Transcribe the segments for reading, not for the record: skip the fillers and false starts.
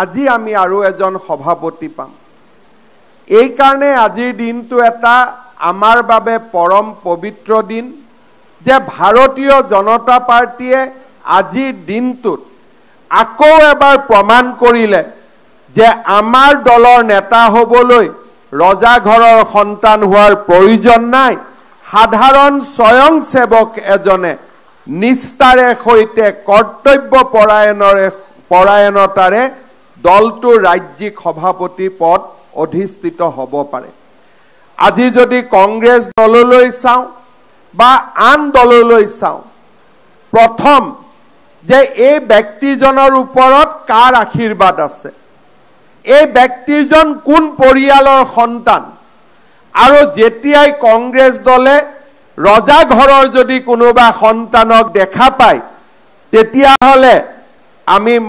আজি আমি আৰু এজন সভাপতি পাম। এই কাৰণে আজিৰ দিনটো এটা আমাৰ বাবে পৰম পবিত্ৰ দিন যে ভাৰতীয় জনতা পাৰ্টিয়ে আজিৰ দিনটোত আকৌ এবাৰ প্ৰমাণ কৰিলে যে আমাৰ দলৰ নেতা হ'বলৈ ৰজাঘৰৰ সন্তান হোৱাৰ প্ৰয়োজন নাই। সাধাৰণ স্বয়ংসেৱক এজনে নিষ্ঠাৰে সৈতে কৰ্তব্য পৰায়ণতাৰে দলটোৰ ৰাজ্যিক সভাপতি পদ অধিষ্ঠিত হ'ব পাৰে। আজি যদি কংগ্ৰেছ দললৈ চাওঁ বা আন দললৈ চাওঁ, প্ৰথম যে এই ব্যক্তিজনৰ ওপৰত কাৰ আশীৰ্বাদ আছে, এই ব্যক্তিজন কোন পৰিয়ালৰ সন্তান, আৰু যেতিয়াই কংগ্ৰেছ দলে ৰজাঘৰৰ যদি কোনোবা সন্তানক দেখা পায় তেতিয়াহ'লে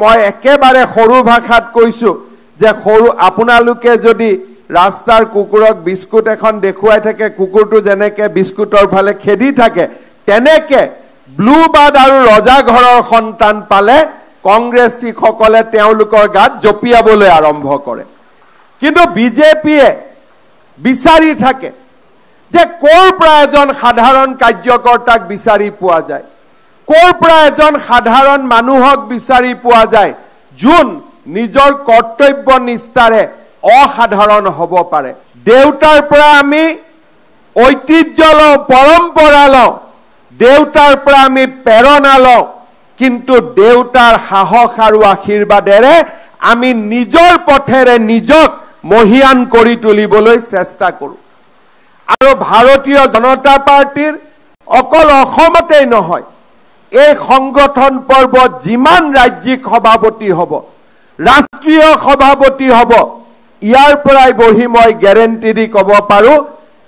মই একেবাৰে সৰু ভাষাত কৈছোঁ যে আপোনালোকে যদি ৰাস্তাৰ কুকুৰক বিস্কুট এখন দেখুৱাই থাকে, কুকুৰটো যেনেকৈ বিস্কুটৰ ফালে খেদি থাকে, তেনেকে ব্লু বাৰ্ড আৰু ৰজাঘৰৰ সন্তান পালে কংগ্ৰেছীসকলে তেওঁলোকৰ গাত জঁপিয়াবলৈ আৰম্ভ কৰে। কিন্তু বিজেপিয়ে বিচাৰি থাকে যে ক'ৰ পৰা এজন সাধাৰণ কাৰ্যকৰ্তাক বিচাৰি পোৱা যায়, ক'ৰ পৰা এজন সাধাৰণ মানুহক বিচাৰি পোৱা যায় যোন নিজৰ কৰ্তব্য নিষ্ঠাৰে অসাধাৰণ হ'ব পাৰে। দেউতাৰ পৰা আমি ঐতিহ্য লওঁ, পৰম্পৰা লওঁ, দেউতাৰ পৰা আমি প্ৰেৰণা লওঁ, কিন্তু দেউতাৰ সাহস আৰু আশীৰ্বাদেৰে আমি নিজৰ পথেৰে নিজক মহিয়ান কৰি তুলিবলৈ চেষ্টা কৰোঁ। আৰু ভাৰতীয় জনতা পাৰ্টিৰ অকল অসমতেই নহয়, এই সংগঠন পৰ্বত যিমান ৰাজ্যিক সভাপতি হ'ব, ৰাষ্ট্ৰীয় সভাপতি হ'ব, ইয়াৰ পৰাই বহি মই গেৰেণ্টি দি ক'ব পাৰোঁ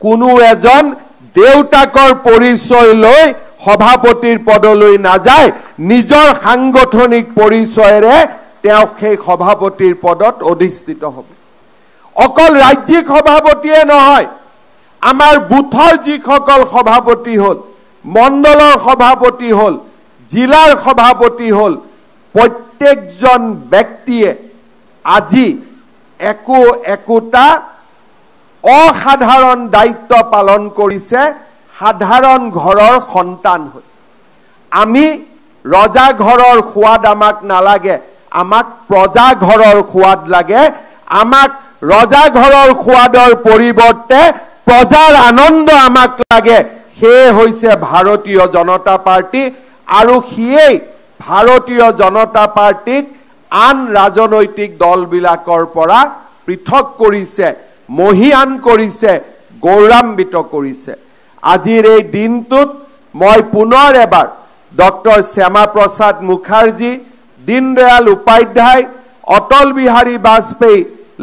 কোনো এজন দেউতাকৰ পৰিচয় লৈ সভাপতিৰ পদলৈ নাযায়, নিজৰ সাংগঠনিক পৰিচয়েৰে তেওঁ সেই সভাপতিৰ পদত অধিষ্ঠিত হ'ব। অকল ৰাজ্যিক সভাপতিয়ে নহয়, আমাৰ বুথৰ যিসকল সভাপতি হ'ল, মণ্ডলৰ সভাপতি হ'ল, জিলাৰ সভাপতি হ'ল, প্ৰত্যেকজন ব্যক্তিয়ে আজি একোটা অসাধাৰণ দায়িত্ব পালন কৰিছে সাধাৰণ ঘৰৰ সন্তান হৈ। আমি ৰজাঘৰৰ সোৱাদ আমাক নালাগে, আমাক প্ৰজাঘৰৰ সোৱাদ লাগে। আমাক ৰজাঘৰৰ সোৱাদৰ পৰিৱৰ্তে প্ৰজাৰ আনন্দ আমাক লাগে। সেয়ে হৈছে ভাৰতীয় জনতা পাৰ্টি, আৰু সিয়েই ভাৰতীয় জনতা পাৰ্টিক আন ৰাজনৈতিক দলবিলাকৰ পৰা পৃথক কৰিছে, মহিয়ান কৰিছে, গৌৰৱান্বিত কৰিছে। আজিৰ এই দিনটোত মই পুনৰ এবাৰ ডক্টৰ শ্যামা প্ৰসাদ মুখাৰ্জী, দীনদয়াল উপাধ্যায়, অটল বিহাৰী বাজপেয়ী,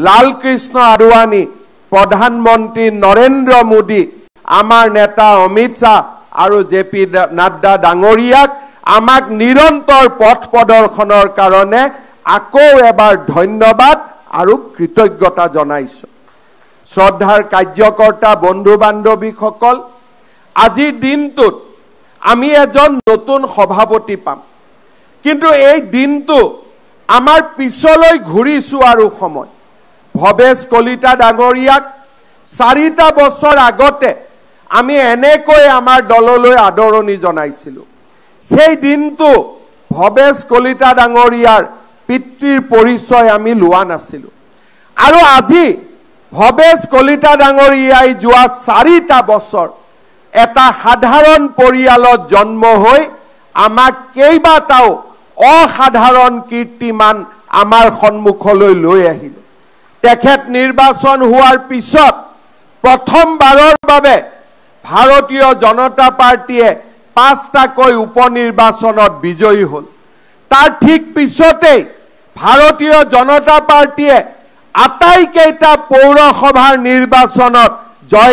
লালকৃষ্ণ আদৱানী, প্ৰধানমন্ত্ৰী নৰেন্দ্ৰ মোদী, আমাৰ নেতা অমিত শ্বাহ আৰু জে.পি. নাড্ডা ডাঙৰীয়াক আমাক নিৰন্তৰ পথ প্ৰদৰ্শনৰ কাৰণে আকৌ এবাৰ ধন্যবাদ আৰু কৃতজ্ঞতা জনাইছোঁ। শ্ৰদ্ধাৰ কাৰ্যকৰ্তা বন্ধু বান্ধৱীসকল, আজিৰ দিনটোত আমি এজন নতুন সভাপতি পাম, কিন্তু এই দিনটো আমাৰ পিছলৈ ঘূৰি চোৱাৰো সময়। ভৱেশ কলিতা ডাঙৰীয়াক 4টা বছৰ আগতে আমি এনেকৈ আমাৰ দললৈ আদৰণি জনাইছিলোঁ। সেই দিনটো ভৱেশ কলিতা ডাঙৰীয়াৰ পিতৃৰ পৰিচয় আমি লোৱা নাছিলোঁ, আৰু আজি ভৱেশ কলিতা ডাঙৰীয়াই যোৱা 4টা বছৰ এটা সাধাৰণ পৰিয়ালত জন্ম হৈ আমাক কেইবাটাও অসাধাৰণ কীৰ্তিমান আমাৰ সন্মুখলৈ লৈ আহিলে। তেখেত নিৰ্বাচন হোৱাৰ পিছত প্ৰথমবাৰৰ বাবে ভাৰতীয় জনতা পাৰ্টিয়ে 5টাকৈ উপনিৰ্বাচনত বিজয়ী হ'ল। তাৰ ঠিক পিছতেই ভাৰতীয় জনতা পাৰ্টিয়ে আটাইকেইটা পৌৰসভাৰ নিৰ্বাচনত জয়